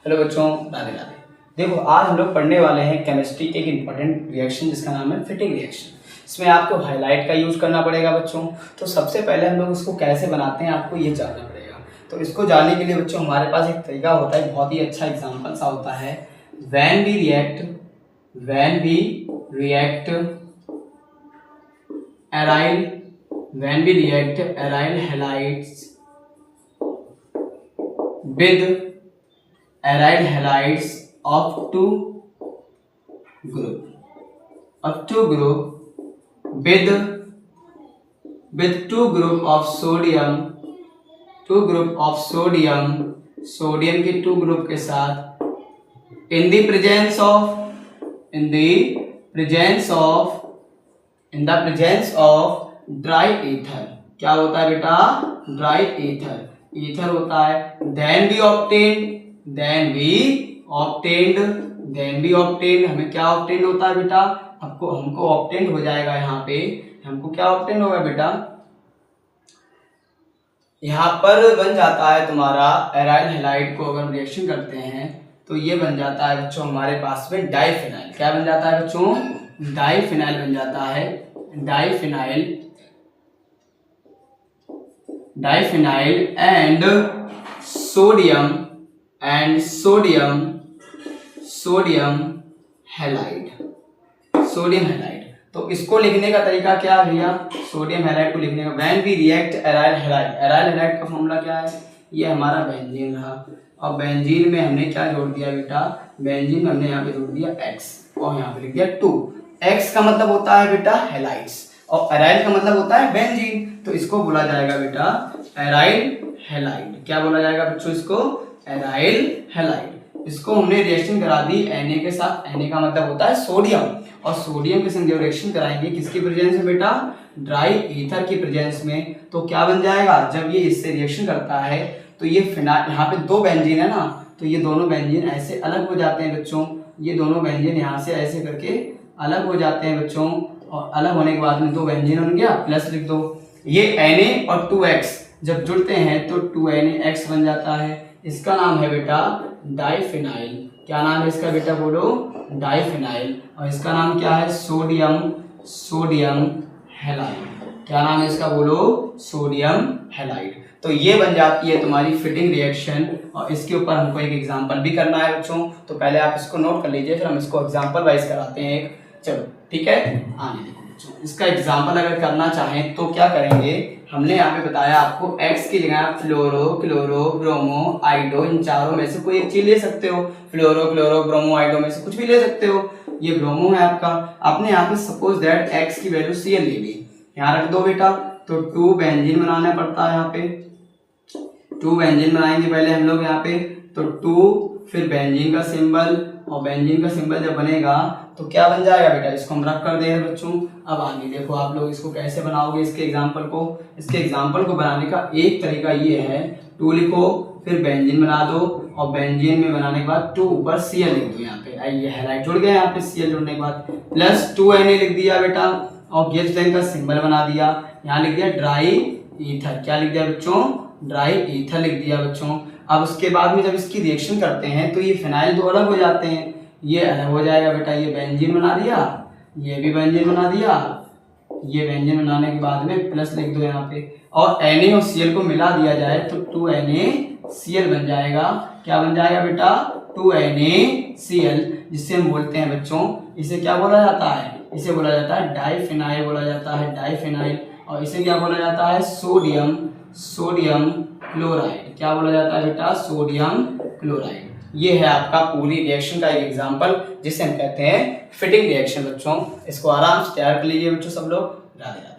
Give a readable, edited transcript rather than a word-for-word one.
Hello बच्चों, राधे राधे। देखो, आज हम लोग पढ़ने वाले हैं केमिस्ट्री के एक इम्पॉर्टेंट रिएक्शन जिसका नाम है फिटिंग रिएक्शन। इसमें आपको हाईलाइट का यूज करना पड़ेगा बच्चों। तो सबसे पहले हम लोग उसको कैसे बनाते हैं आपको ये जानना पड़ेगा। तो इसको जानने के लिए बच्चों हमारे पास एक तरीका होता है, बहुत ही अच्छा एग्जाम्पल सा होता है। When we react aryl halides with aryl halides of two group with two group of sodium के two group के साथ in the presence of dry ether। क्या होता है बेटा? ड्राई ईथर होता है। then we obtained हमें क्या ऑब्टेन होता है बेटा? हमको ऑब्टेन हो जाएगा। यहाँ पे हमको क्या ऑब्टेन होगा बेटा? यहाँ पर बन जाता है तुम्हारा एराइल हैलाइड को अगर रिएक्शन करते हैं तो ये बन जाता है बच्चों हमारे पास में डाइफिनाइल। क्या बन जाता है बच्चों? डाइफिनाइल बन जाता है। Diphenyl and sodium halide. तो इसको लिखने का तरीका क्या है भैया? सोडियम हैलाइड को लिखने का when we react aryl halide का फॉर्मूला क्या है? ये हमारा बेंजीन रहा और बेंजीन में हमने क्या जोड़ दिया बेटा? बेंजीन में हमने यहाँ पे जोड़ दिया X और यहाँ पे लिख दिया 2। X का मतलब होता है बेटा हैलाइड्स और एराइल का मतलब होता है बेंजीन। तो इसको बोला जाएगा बेटा एराइल हैलाइड। क्या बोला जाएगा बच्चों? इसको एराइल हैलाइड। इसको हमने रिएक्शन करा दी Na के साथ। Na का मतलब होता है सोडियम और सोडियम के संग रिएक्शन कराएंगे किसकी प्रेजेंस में बेटा? ड्राई ईथर की प्रेजेंस में। तो क्या बन जाएगा? जब ये इससे रिएक्शन करता है तो ये फिनाइल, यहाँ पे दो बेंजीन है ना, तो ये दोनों बेंजीन ऐसे अलग हो जाते हैं बच्चों। ये दोनों बेंजीन यहाँ से ऐसे करके अलग हो जाते हैं बच्चों और अलग होने के बाद में दो बेंजीन बन गया, प्लस लिख दो। ये Na और 2X जब जुड़ते हैं तो 2NaX बन जाता है। इसका नाम है बेटा डाइफिनाइल। क्या नाम है इसका बेटा? बोलो डाइफिनाइल। और इसका नाम क्या है? Sodium halide. क्या नाम है इसका? बोलो सोडियम हैलाइड। तो ये बन जाती है तुम्हारी फिटिंग रिएक्शन और इसके ऊपर हमको एक एग्जांपल भी करना है बच्चों। तो पहले आप इसको नोट कर लीजिए, फिर हम इसको एग्जांपल वाइज कराते हैं एक। चलो ठीक है, आने देखो बच्चों। इसका एग्जांपल अगर करना चाहें तो क्या करेंगे? हमने यहाँ पे बताया आपको X की जगह फ्लोरो, क्लोरो, ब्रोमो, आइडो, इन चारों में से कोई एक चीज ले सकते हो। फ्लोरो, क्लोरो, ब्रोमो, आइडो में से कुछ भी ले सकते हो। ये ब्रोमो है आपका। आपने यहाँ पे सपोज दैट X की वैल्यू Cl ले ली, यहाँ रख दो बेटा। तो 2 बेंजीन बनाना पड़ता है। यहाँ पे 2 बेंजीन बनाएंगे पहले हम लोग यहाँ पे। तो 2 फिर बेंजीन का सिंबल और बेंजीन का सिंबल जब बनेगा तो क्या बन जाएगा बेटा? इसको हम रख कर दे रहे बच्चों। अब आगे देखो आप लोग इसको कैसे बनाओगे इसके एग्जांपल को। इसके एग्जांपल को बनाने का एक तरीका ये है, 2 लिखो फिर बेंजीन बना दो और बेंजीन में बनाने के बाद 2 ऊपर Cl लिख दो। यहाँ पे ये हैलाइड जुड़ गया, यहाँ पे Cl जुड़ने के बाद प्लस 2Na लिख दिया बेटा और गैस लाइन का सिंबल बना दिया। यहाँ लिख दिया ड्राई ईथर। क्या लिख दिया बच्चों? ड्राई ईथर लिख दिया बच्चों। अब उसके बाद में जब इसकी रिएक्शन करते हैं तो ये फिनाइल दो अलग हो जाते हैं, ये अलग हो जाएगा बेटा। ये बेंजीन बना दिया, ये भी बेंजीन बना दिया। ये बेंजीन बनाने के बाद में प्लस लिख दो यहाँ पे और Na और Cl को मिला दिया जाए तो 2NaCl बन जाएगा। क्या बन जाएगा बेटा? 2NaCl, जिससे हम बोलते हैं बच्चों, इसे क्या बोला जाता है? इसे बोला जाता है डाइफिनाइल बोला जाता है, डाइफिनाइल। और इसे क्या बोला जाता है? Sodium chloride. क्या बोला जाता है बेटा? Sodium chloride. ये है आपका पूरी रिएक्शन का एक एग्जांपल जिसे हम कहते हैं फिटिंग रिएक्शन बच्चों। इसको आराम से तैयार कर लीजिए बच्चों सब लोग। राधे राधे।